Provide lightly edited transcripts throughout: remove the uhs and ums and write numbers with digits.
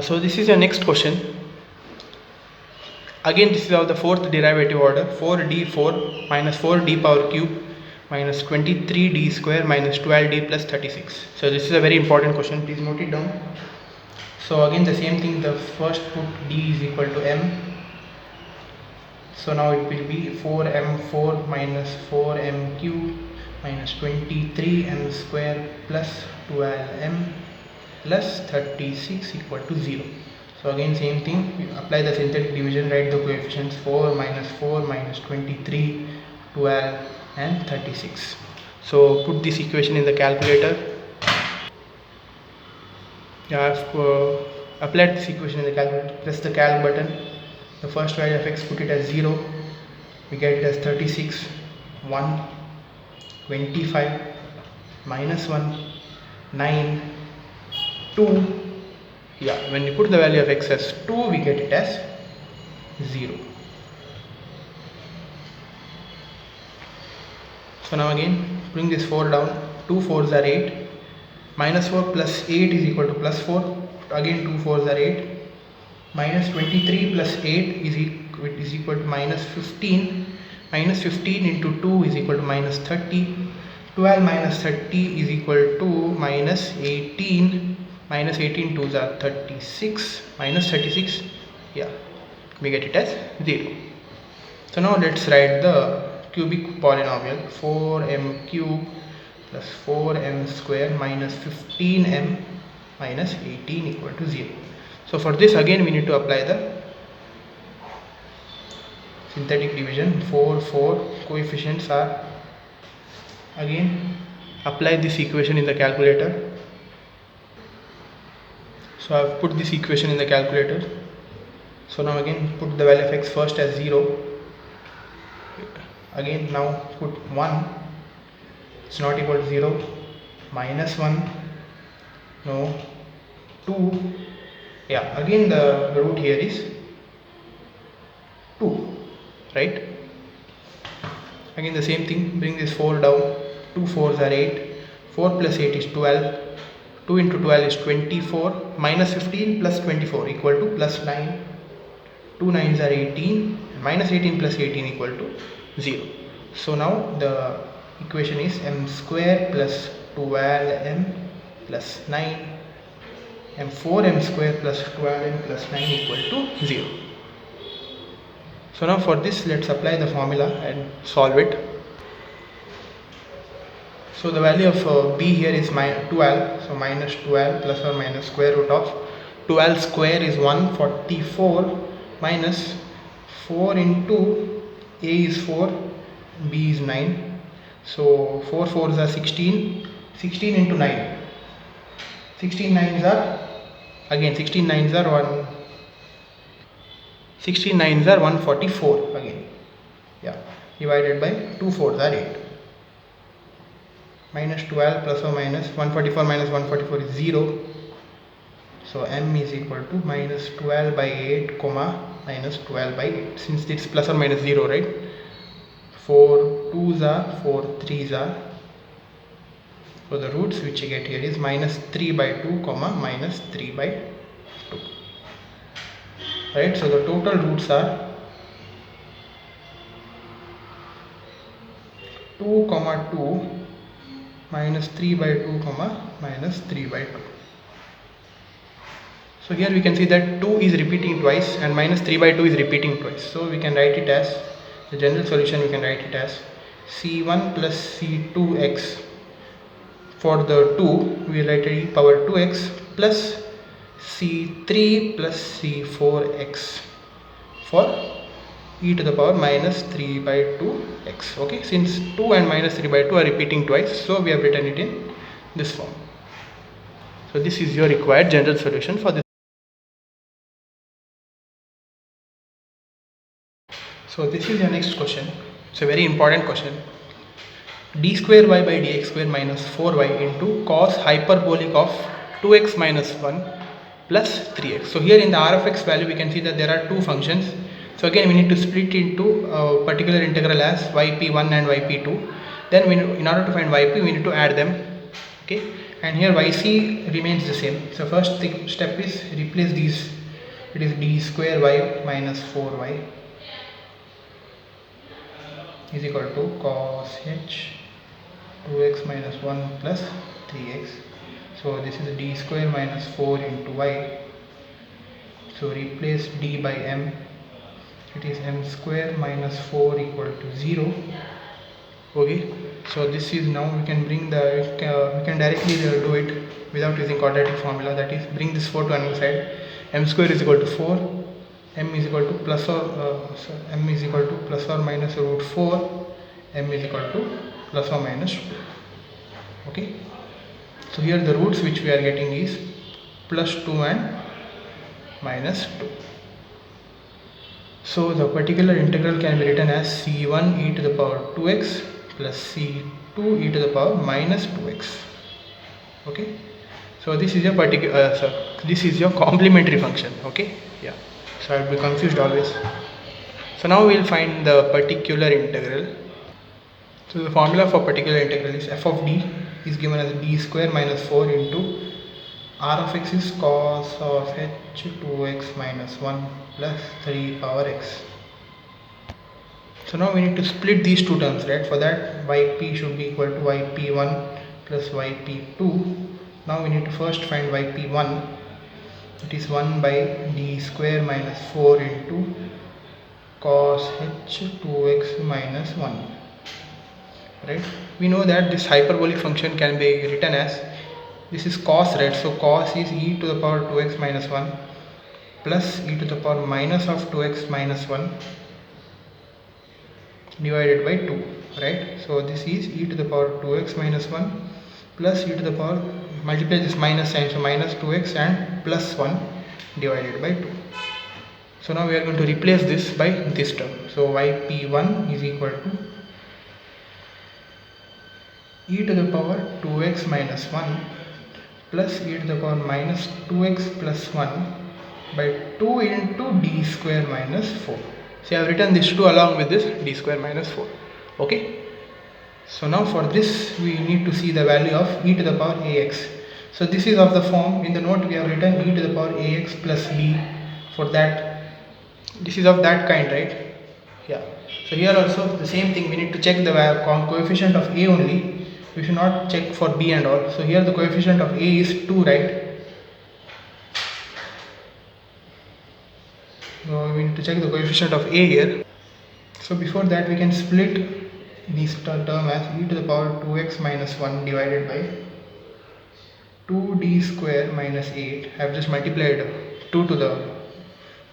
So this is your next question. Again, this is of the fourth derivative order, 4d4 minus 4d power cube minus 23d square minus 12d plus 36. So this is a very important question, please note it down. So again the same thing, the first put d is equal to m. So now it will be 4m4 minus 4m cube minus 23m square plus 12m plus 36 equal to 0. So again same thing, we apply the synthetic division, write the coefficients 4 minus 23, 12 and 36. So put this equation in the calculator. I have applied this equation in the calculator, press the calc button. The first value of x, put it as 0, we get it as 36, 1, 25, minus 1, 9, 2. Yeah, when you put the value of x as 2, we get it as 0. So now again bring this 4 down, 2 4s are 8, minus 4 plus 8 is equal to plus 4, again 2 4s are 8, minus 23 plus 8 is equal to minus 15, minus 15 into 2 is equal to minus 30, 12 minus 30 is equal to minus 18, minus 18 2s are 36, minus 36, yeah, we get it as 0. So now let's write the cubic polynomial, 4m cube plus 4m square minus 15m minus 18 equal to 0. So for this again we need to apply the synthetic division, 4 coefficients are, again apply this equation in the calculator. So I have put this equation in the calculator. So now again put the value of x first as 0, again now put 1, it's not equal to 0, minus 1, no, 2, yeah, again the root here is 2, right? Again the same thing, bring this 4 down, 2 4s are 8, 4 plus 8 is 12, 2 into 12 is 24, minus 15 plus 24 equal to plus 9, 2 9s are 18, minus 18 plus 18 equal to 0. So now the equation is m square plus 12m plus 9, and 4m square plus 12m plus 9 equal to 0. So now for this let's apply the formula and solve it. So the value of b here is 12, so minus 12 plus or minus square root of 12 square is 144 minus 4 into a is 4, b is 9, so 4 4s are 16, 16 into 9, 16 9s are, again 16 9s are 16 9s are 144 again, yeah, divided by 2 4s are 8, minus 12 plus or minus 144 minus 144 is 0, so m is equal to minus 12 by 8 comma minus 12 by 8, since it's plus or minus 0, right? 4 2s are 4 3s are, so the roots which you get here is minus 3 by 2 comma minus 3 by 2, right? So the total roots are 2 comma 2 minus 3 by 2 comma minus 3 by 2. So here we can see that 2 is repeating twice and minus 3 by 2 is repeating twice, so we can write it as, the general solution we can write it as c1 plus c2x. For the 2 we will write e power 2x plus c3 plus c4x for e to the power minus 3 by 2x. Okay, since 2 and minus 3 by 2 are repeating twice, so we have written it in this form. So this is your required general solution for this. So this is your next question. It's a very important question. D square y by dx square minus 4y into cos hyperbolic of 2x minus 1 plus 3x. So here in the r of x value we can see that there are two functions. So again we need to split into a particular integral as yp1 and yp2. Then in order to find yp we need to add them. Okay, and here yc remains the same. So first step is replace these. It is d square y minus 4y is equal to cos h 2x minus 1 plus 3x. So this is d square minus 4 into y. So replace d by m. It is m square minus 4 equal to 0. Okay, so this is, now we can bring the we can directly do it without using quadratic formula. That is, bring this 4 to another side. M square is equal to 4. M is equal to plus or m is equal to plus or minus root 4. M is equal to plus or minus 2. Okay, so here the roots which we are getting is plus 2 and minus 2. So the particular integral can be written as c1 e to the power 2x plus c2 e to the power minus 2x. Okay, so this is your particular this is your complementary function. Okay, yeah, so I'll be confused always. So now we'll find the particular integral. So the formula for particular integral is f of d is given as d square minus 4 into r of x is cos of h 2x minus 1 plus 3 power x. So now we need to split these two terms, right? For that, yp should be equal to yp1 plus yp2. Now we need to first find yp1. It is 1 by d square minus 4 into cos h 2x minus 1. Right? We know that this hyperbolic function can be written as, this is cos, right? So cos is e to the power 2x minus 1 plus e to the power minus of 2x minus 1 divided by 2, right? So this is e to the power 2x minus 1 plus e to the power, multiply this minus sign, so minus 2x and plus 1 divided by 2. So now we are going to replace this by this term. So yp1 is equal to e to the power 2x minus 1 plus e to the power minus 2x plus 1 by 2 into d square minus 4. See, I have written this 2 along with this d square minus 4. Okay, so now for this we need to see the value of e to the power ax. So this is of the form, in the note we have written e to the power ax plus b. For that, this is of that kind, right? Yeah, so here also the same thing, we need to check the coefficient of a only. We should not check for b and all. So here the coefficient of a is 2, right? So we need to check the coefficient of a here. So before that we can split this term as e to the power 2x minus 1 divided by 2d square minus 8. I have just multiplied 2 to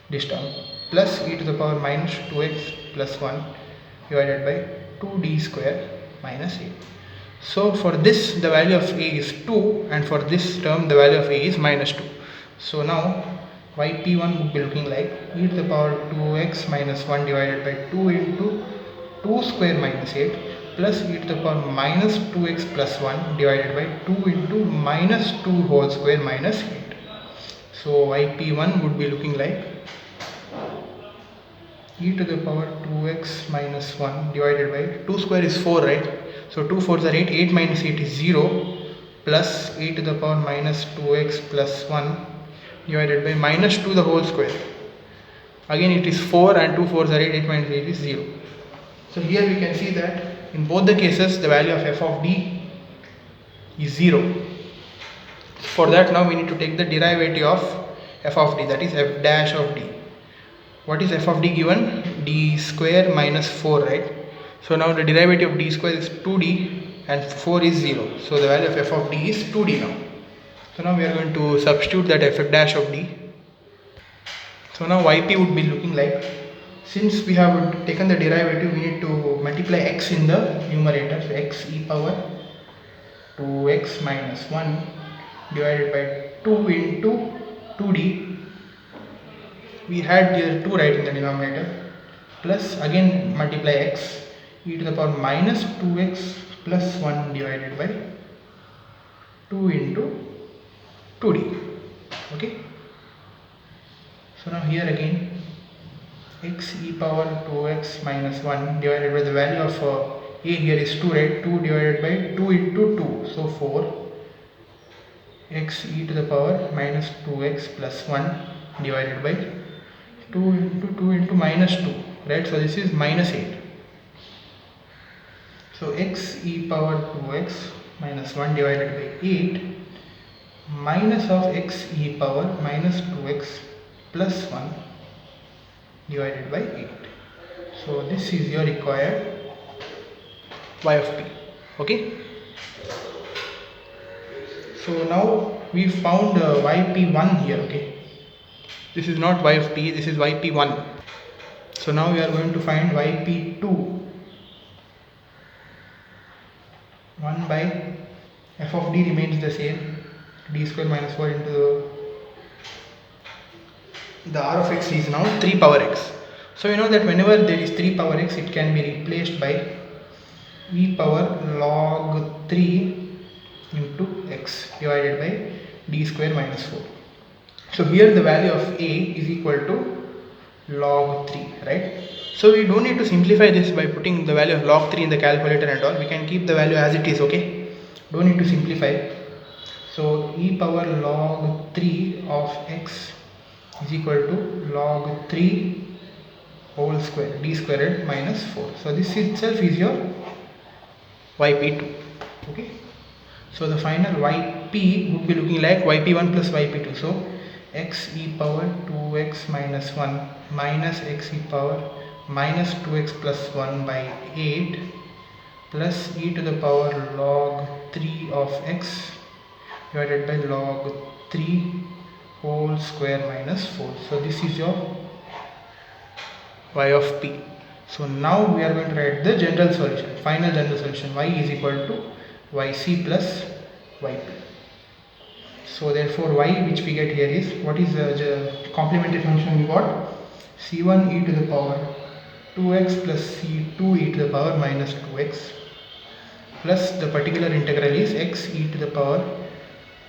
this term plus e to the power minus 2x plus 1 divided by 2d square minus 8. So for this the value of a is 2 and for this term the value of a is minus 2. So now yp1 would be looking like e to the power 2x minus 1 divided by 2 into 2 square minus 8 plus e to the power minus 2x plus 1 divided by 2 into minus 2 whole square minus 8. So yp1 would be looking like e to the power 2x minus 1 divided by 2 square is 4, right? So 2 4s are 8, 8 minus 8 is 0 plus e to the power minus 2x plus 1 divided by minus 2 the whole square. Again it is 4 and 2 4s are 8, 8 minus 8 is 0. So here we can see that in both the cases the value of f of d is 0. For that now we need to take the derivative of f of d, that is f dash of d. What is f of d given? D square minus 4, right? So now the derivative of d square is 2d and 4 is 0. So the value of f of d is 2d now. So now we are going to substitute that f dash of d. So now yp would be looking like, since we have taken the derivative, we need to multiply x in the numerator. So x e power 2x minus 1 divided by 2 into 2d. We had here 2 right in the denominator, plus again multiply x e to the power minus 2x plus 1 divided by 2 into 2d. Okay, so now here again x e power 2x minus 1 divided by the value of a here is 2, right? 2 divided by 2 into 2, so 4 x e to the power minus 2x plus 1 divided by 2 into 2 into minus 2, right? So this is minus 8. So x e power 2x minus 1 divided by 8 minus of x e power minus 2x plus 1 divided by 8. So this is your required y of p. Okay. So now we found yp1 here. Okay. This is not y of p, this is yp1. So now we are going to find yp2. 1 by f of d remains the same, d square minus 4 into the r of x is now 3 power x. So you know that whenever there is 3 power x, it can be replaced by e power log 3 into x divided by d square minus 4. So here the value of a is equal to log 3, right? So we don't need to simplify this by putting the value of log 3 in the calculator and all. We can keep the value as it is, okay? Don't need to simplify. So e power log 3 of x is equal to log 3 whole square d squared minus 4. So this itself is your yp2. Okay. So the final yp would be looking like yp1 plus yp2. So x e power 2x minus 1 minus x e power minus 2x plus 1 by 8 plus e to the power log 3 of x divided by log 3 whole square minus 4. So this is your y of p. So now we are going to write the general solution, final general solution. Y is equal to yc plus yp. So therefore y which we get here is, what is the complementary function we got? c1 e to the power 2x plus c2 e to the power minus 2x plus the particular integral is x e to the power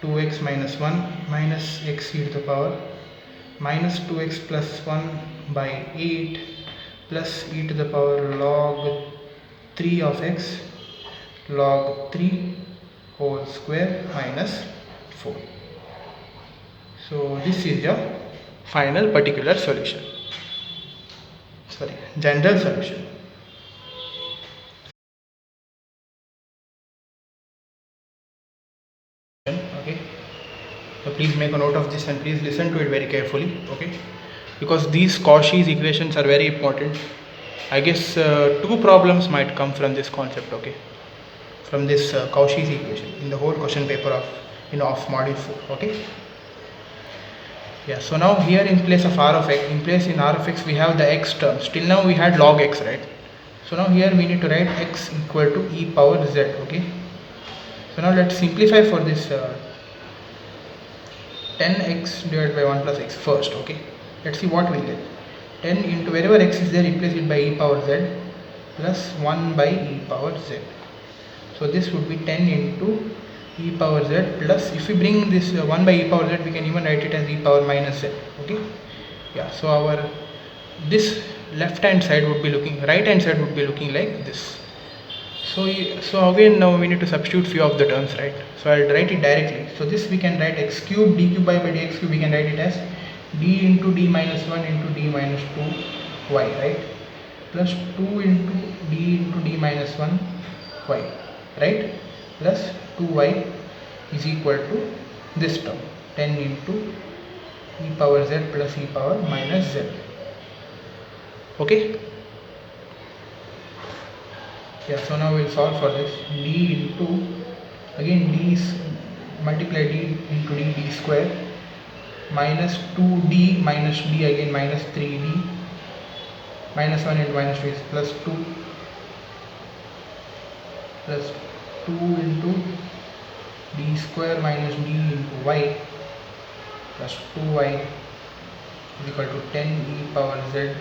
2x minus 1 minus x e to the power minus 2x plus 1 by 8 plus e to the power log 3 of x log 3 whole square minus 4. So this is your final particular solution, sorry, general solution. Okay, so please make a note of this and please listen to it very carefully. Okay, because these Cauchy's equations are very important. I guess 2 problems might come from this concept. Okay, from this Cauchy's equation in the whole question paper of of module 4. Okay. Yeah, so now here in place of r of x, in r of x we have the x terms. Till now we had log x, right? So now here we need to write x equal to e power z. Okay. So now let's simplify for this 10x divided by 1 plus x first. Okay. Let's see what we'll get. 10 into wherever x is there, replace it by e power z plus 1 by e power z. So this would be 10 into e power z plus, if we bring this 1 by e power z, we can even write it as e power minus z. Okay. Yeah, so our this left hand side would be looking, right hand side would be looking like this. So again now we need to substitute few of the terms, right? So I'll write it directly. So this we can write x cube d cube by dx cube, we can write it as d into d minus 1 into d minus 2 y, right? Plus 2 into d minus 1 y, right? Plus 2y is equal to this term 10 into e power z plus e power minus z. Okay. Yeah, so now we'll solve for this. D into, again d is multiply d into d square minus 2d minus d, again minus 3d minus 1 into minus 2 is plus 2 plus 2 into d square minus d into y plus 2y is equal to 10 e power z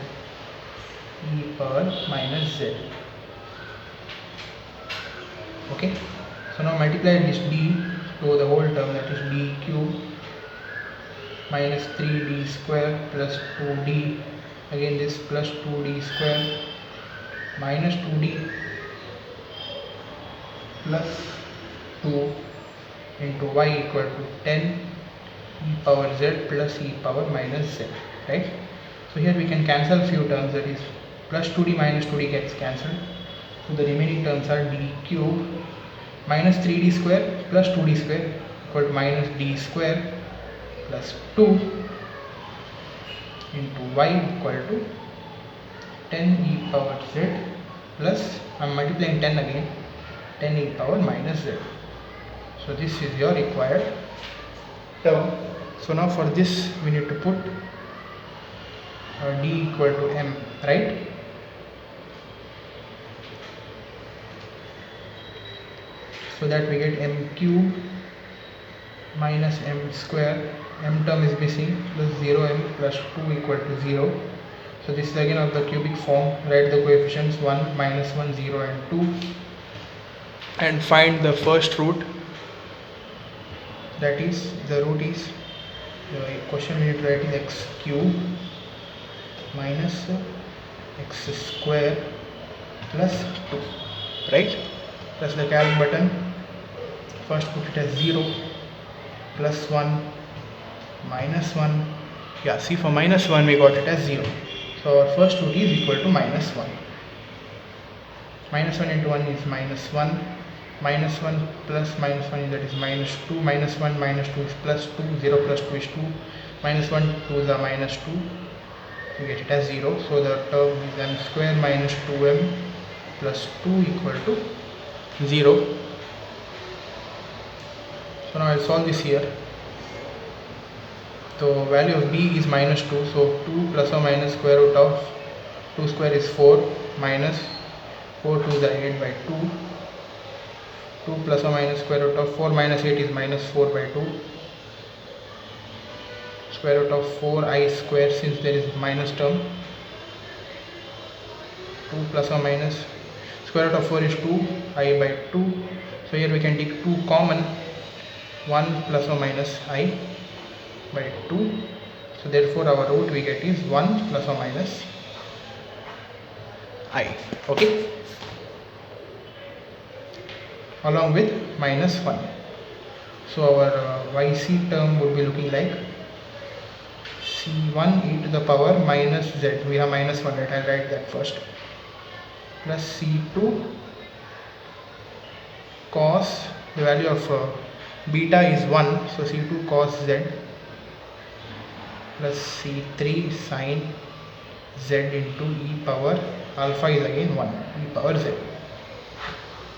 e power minus z. Okay, so now multiply this d to the whole term, that is d cube minus 3d square plus 2d, again this plus 2d square minus 2d plus 2 into y equal to 10 e power z plus e power minus z, right? So here we can cancel few terms, that is plus 2d minus 2d gets cancelled. So the remaining terms are d cube minus 3d square plus 2d square equal to minus d square plus 2 into y equal to 10 e power z plus, I am multiplying 10 again, 10 e power minus z. So this is your required term. So now for this we need to put d equal to m, right? So that we get m cube minus m square, m term is missing, plus 0m plus 2 equal to 0. So this is again of the cubic form. Write the coefficients 1, minus 1, 0 and 2 and find the first root. That is, the root is, the question we need to write is x cube minus x square plus 2, right? Press the calc button, first put it as 0, plus 1, minus 1, yeah, see, for minus 1 we got it as 0. So our first root is equal to minus 1. Minus 1 into 1 is minus 1. Minus 1 plus minus 1, that is minus 2. Minus 1 minus 2 is plus 2. 0 plus 2 is 2. Minus 1, 2 is a minus 2. We get it as 0. So the term is m square minus 2m plus 2 equal to 0. So now I will solve this here. So value of b is minus 2, so 2 plus or minus square root of 2 square is 4, minus 4 2 is 8 by 2. 2 plus or minus square root of 4 minus 8 is minus 4 by 2. Square root of 4i square, since there is minus term. 2 plus or minus square root of 4 is 2i by 2. So here we can take 2 common, 1 plus or minus I by 2. So therefore our root we get is 1 plus or minus I, okay, along with minus 1. So our yc term would be looking like c1 e to the power minus z, we have minus 1, right? I'll write that first, plus c2 cos, the value of beta is 1, so c2 cos z, plus c3 sin z into e power alpha is again 1, e power z.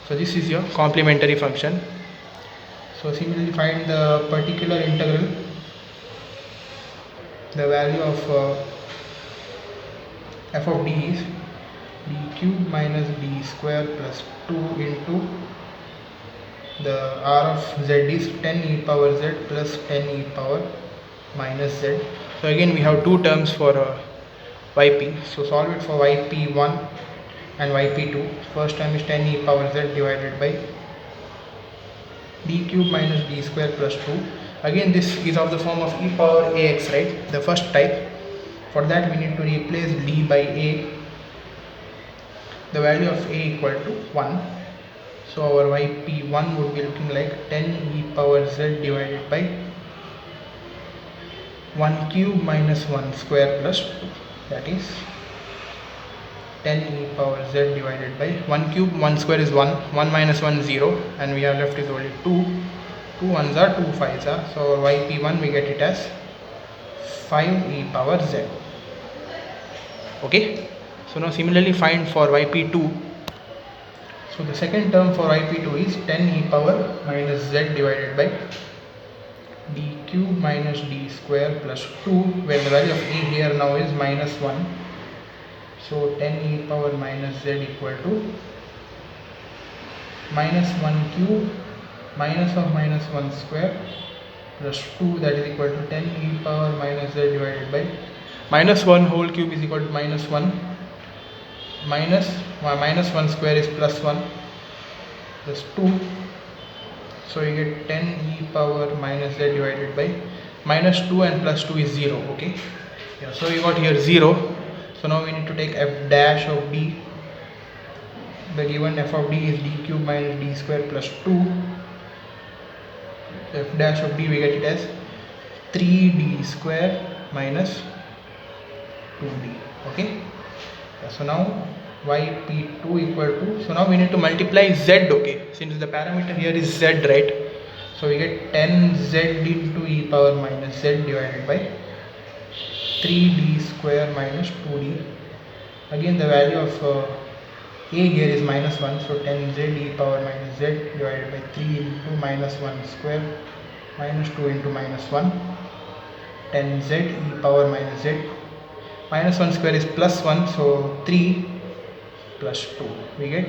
So this is your complementary function. So similarly find the particular integral. The value of f of d is d cube minus d square plus 2 into the r of z is 10 e power z plus 10 e power minus z. So again we have two terms for yp. So solve it for yp1 and yp2. First term is 10 e power z divided by d cube minus d square plus 2. Again this is of the form of e power ax, right? The first type. For that we need to replace d by a. The value of a equal to 1. So our yp1 would be looking like 10 e power z divided by 1 cube minus 1 square plus 2. That is 10 e power z divided by 1 cube, 1 square is 1, 1 minus 1 0, and we have left is only 2. 2 ones are 2 5s are. So yp1 we get it as 5 e power z. Okay. So now similarly find for yp2. So the second term for yp2 is 10 e power minus z divided by d cube minus d square plus 2, where the value of a here now is minus 1. So 10 e power minus z equal to minus 1 cube minus of minus 1 square plus 2, that is equal to 10 e power minus z divided by minus 1 whole cube is equal to minus 1, minus 1 square is plus 1 plus 2. So you get 10 e power minus z divided by minus 2 and plus 2 is 0. Okay, yeah, so you got here 0. So now we need to take f dash of d. The given f of d is d cube minus d square plus 2 f dash of d we get it as 3d square minus 2d. Okay, so now yp2 equal to, so now we need to multiply z. Okay, since the parameter here is z, right? So we get 10z into e power minus z divided by 3d square minus 2d. Again the value of a here is minus 1, so 10z e power minus z divided by 3 into minus 1 square minus 2 into minus 1, 10z e power minus z, minus 1 square is plus 1, so 3 plus 2, we get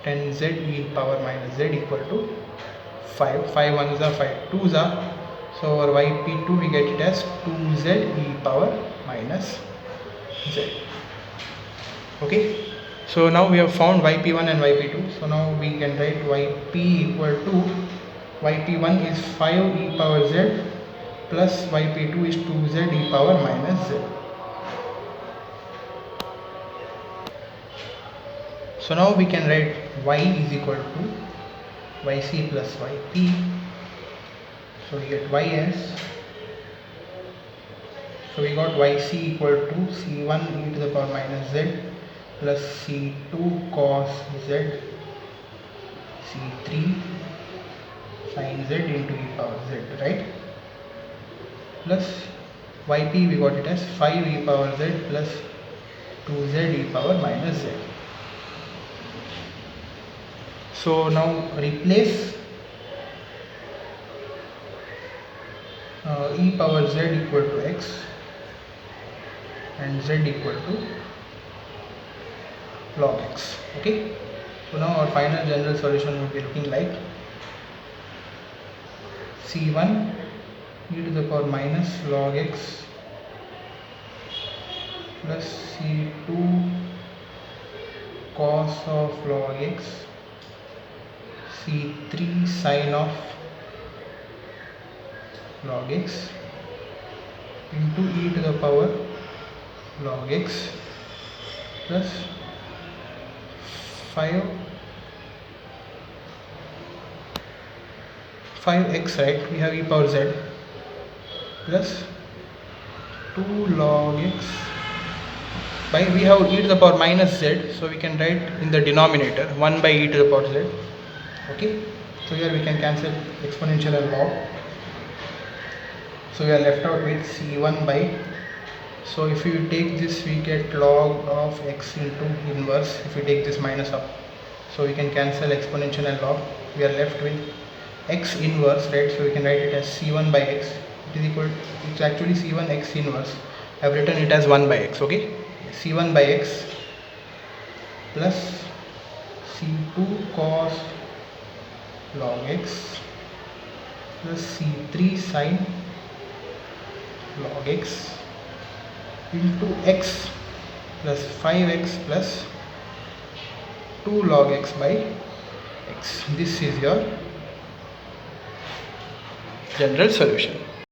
10z e power minus z equal to 5. 5 1s are 5 2s are, so our yp2 we get it as 2z e power minus z. Okay, so now we have found yp1 and yp2, so now we can write yp equal to, yp1 is 5 e power z plus yp2 is 2z e power minus z. So now we can write y is equal to yc plus yp, so we get y as, so we got yc equal to c1 e to the power minus z plus c2 cos z, c3 sin z into e power z, right? Plus yp we got it as 5 e power z plus 2z e power minus z. So now replace e power z equal to x and z equal to log x. Okay, so now our final general solution will be looking like c1 e to the power minus log x plus c2 cos of log x, c3 sin of log x into e to the power log x plus 5x, right? We have e power z plus 2 log x by, we have e to the power minus z, so we can write in the denominator 1 by e to the power z. Okay, so here we can cancel exponential and log, so we are left out with c1 by, so if you take this we get log of x into inverse, if we take this minus up, so we can cancel exponential and log, we are left with x inverse, right? So we can write it as c1 by x, it is equal, it's actually c1 x inverse, I have written it as 1 by x. Okay, c1 by x plus c2 cos log x plus c3 sin log x into x plus 5x plus 2 log x by x. This is your general solution.